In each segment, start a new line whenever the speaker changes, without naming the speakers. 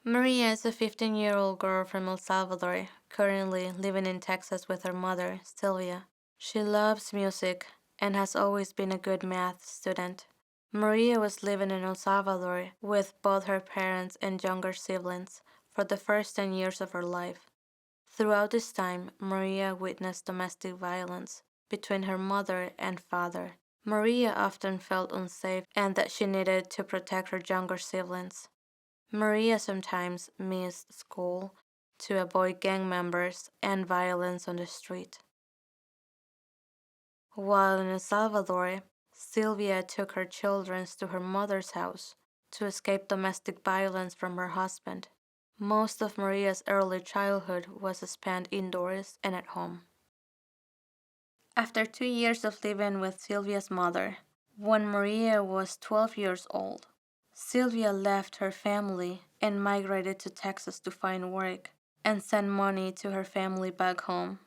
Maria is a 15-year-old girl from El Salvador, currently living in Texas with her mother, Sylvia. She loves music and has always been a good math student. Maria was living in El Salvador with both her parents and younger siblings for the first 10 years of her life. Throughout this time, Maria witnessed domestic violence between her mother and father. Maria often felt unsafe and that she needed to protect her younger siblings. Maria sometimes missed school to avoid gang members and violence on the street. While in El Salvador, Sylvia took her children to her mother's house to escape domestic violence from her husband. Most of Maria's early childhood was spent indoors and at home. After 2 years of living with Sylvia's mother, when Maria was 12 years old, Sylvia left her family and migrated to Texas to find work and send money to her family back home.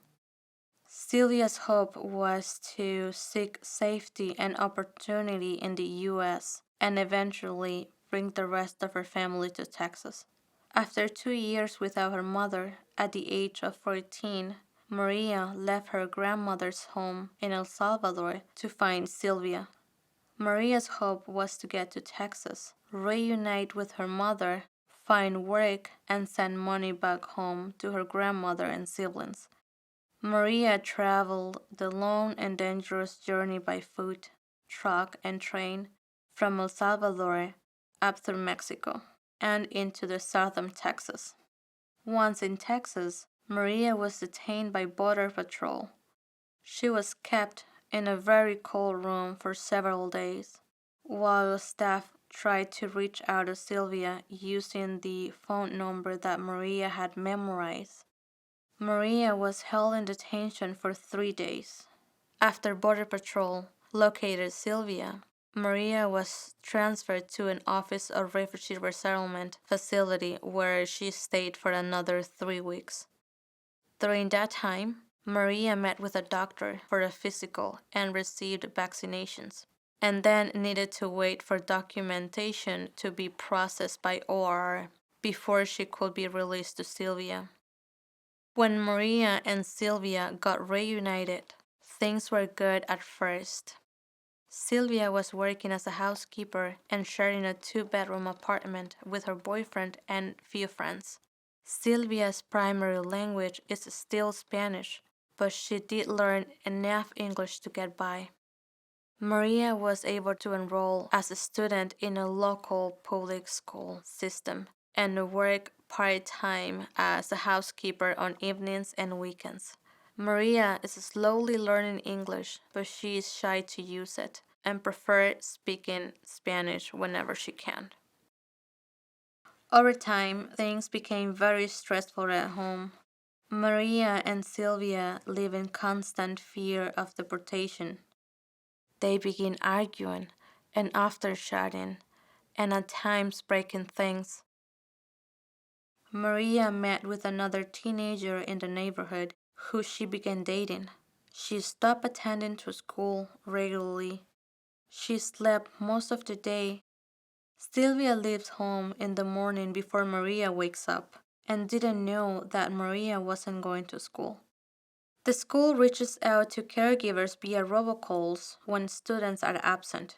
Sylvia's hope was to seek safety and opportunity in the U.S. and eventually bring the rest of her family to Texas. After 2 years without her mother, at the age of 14, Maria left her grandmother's home in El Salvador to find Sylvia. Maria's hope was to get to Texas, reunite with her mother, find work, and send money back home to her grandmother and siblings. Maria traveled the long and dangerous journey by foot, truck, and train from El Salvador up through Mexico and into the southern Texas. Once in Texas, Maria was detained by Border Patrol. She was kept in a very cold room for several days, while staff tried to reach out to Sylvia using the phone number that Maria had memorized. Maria was held in detention for 3 days. After Border Patrol located Sylvia, Maria was transferred to an Office of Refugee Resettlement facility where she stayed for another 3 weeks. During that time, Maria met with a doctor for a physical and received vaccinations, and then needed to wait for documentation to be processed by OR before she could be released to Sylvia. When Maria and Sylvia got reunited, things were good at first. Sylvia was working as a housekeeper and sharing a 2-bedroom apartment with her boyfriend and few friends. Sylvia's primary language is still Spanish, but she did learn enough English to get by. Maria was able to enroll as a student in a local public school system and work part-time as a housekeeper on evenings and weekends. Maria is slowly learning English, but she is shy to use it and prefers speaking Spanish whenever she can. Over time, things became very stressful at home. Maria and Sylvia live in constant fear of deportation. They begin arguing and after shouting, and at times breaking things. Maria met with another teenager in the neighborhood who she began dating. She stopped attending to school regularly. She slept most of the day. Sylvia leaves home in the morning before Maria wakes up and didn't know that Maria wasn't going to school. The school reaches out to caregivers via robocalls when students are absent.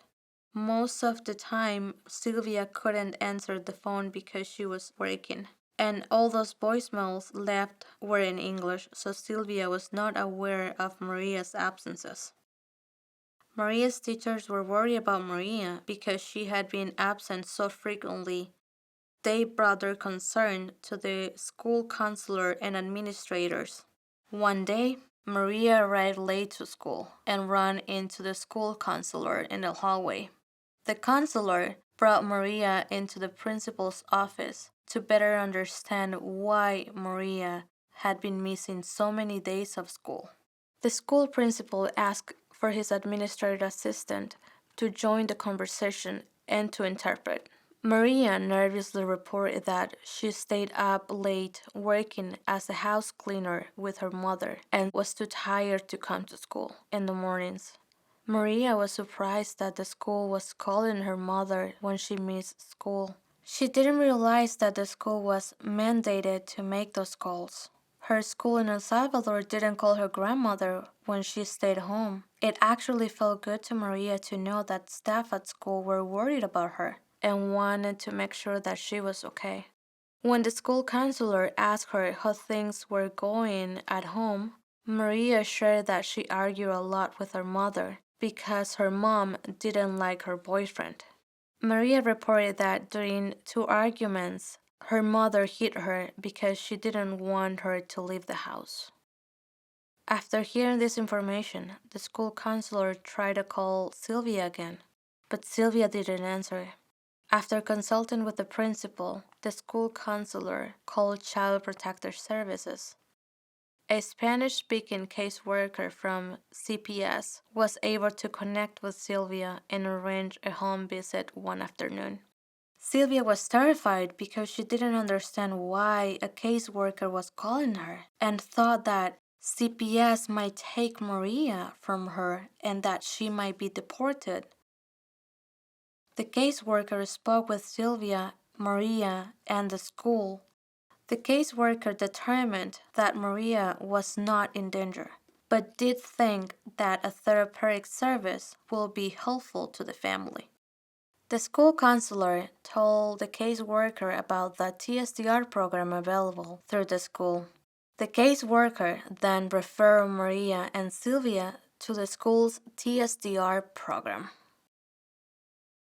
Most of the time, Sylvia couldn't answer the phone because she was working, and all those voicemails left were in English, so Sylvia was not aware of Maria's absences. Maria's teachers were worried about Maria because she had been absent so frequently. They brought their concern to the school counselor and administrators. One day, Maria arrived late to school and ran into the school counselor in the hallway. The counselor brought Maria into the principal's office to better understand why Maria had been missing so many days of school. The school principal asked for his administrative assistant to join the conversation and to interpret. Maria nervously reported that she stayed up late working as a house cleaner with her mother and was too tired to come to school in the mornings. Maria was surprised that the school was calling her mother when she missed school. She didn't realize that the school was mandated to make those calls. Her school in El Salvador didn't call her grandmother when she stayed home. It actually felt good to Maria to know that staff at school were worried about her and wanted to make sure that she was okay. When the school counselor asked her how things were going at home, Maria shared that she argued a lot with her mother because her mom didn't like her boyfriend. Maria reported that during 2 arguments, her mother hit her because she didn't want her to leave the house. After hearing this information, the school counselor tried to call Sylvia again, but Sylvia didn't answer. After consulting with the principal, the school counselor called Child Protector Services. A Spanish-speaking caseworker from CPS was able to connect with Sylvia and arrange a home visit one afternoon. Sylvia was terrified because she didn't understand why a caseworker was calling her and thought that CPS might take Maria from her and that she might be deported. The caseworker spoke with Sylvia, Maria, and the school. The caseworker determined that Maria was not in danger, but did think that a therapeutic service will be helpful to the family. The school counselor told the caseworker about the TSDR program available through the school. The caseworker then referred Maria and Sylvia to the school's TSDR program.